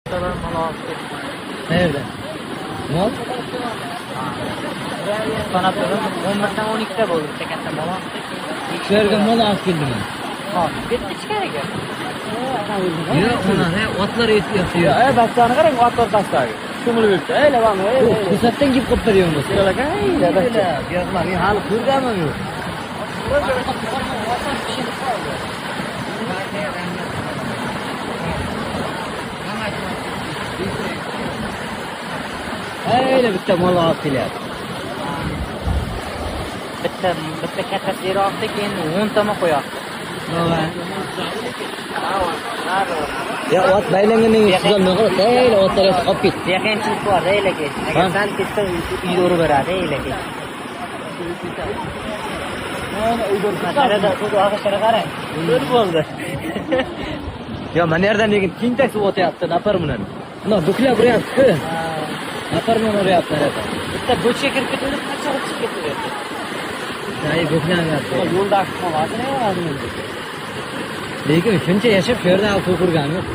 Ustalar mal aldı. Nerede? Mal? Kanatlarım 11'den 12'de buldu çekende mal aldı. Şu yerge mal az geldi mi? Ha, bitti çıkar ya. Ya ona ne? Otlar yatıyor. Ya baksana karang atlar taşlar. Şumulu bitti. Öyle bana öyle. Bu saatten gibi koparıyorum bu. Öyle öyle. Öyle. Yazma. Bir hal kurdu ama yok. Öyle bitti mal atıyla. Bitti katasıyla aldı ki 10 tane koyak. Ya ot baylangandan sizdan ne kadar öyle otlar yatıp git. Yakınçılık var öyle ki. Eğer sen gitsen iyi doğru verir öyle ki. Nerede bu ağaçlara karang. Böyle oldu. Ya men nereden degin king taksi o'tyapti napar bilan. Mana bukla buryapti. Napar bilan uryapti. Bitta bo'chga kirib ketdi, qancha chiqib ketdi. Ay buklanayapti. Yo'lda ahmoq, ne var? Lekin shuncha yashab shu yerda avto qurgan yo'q.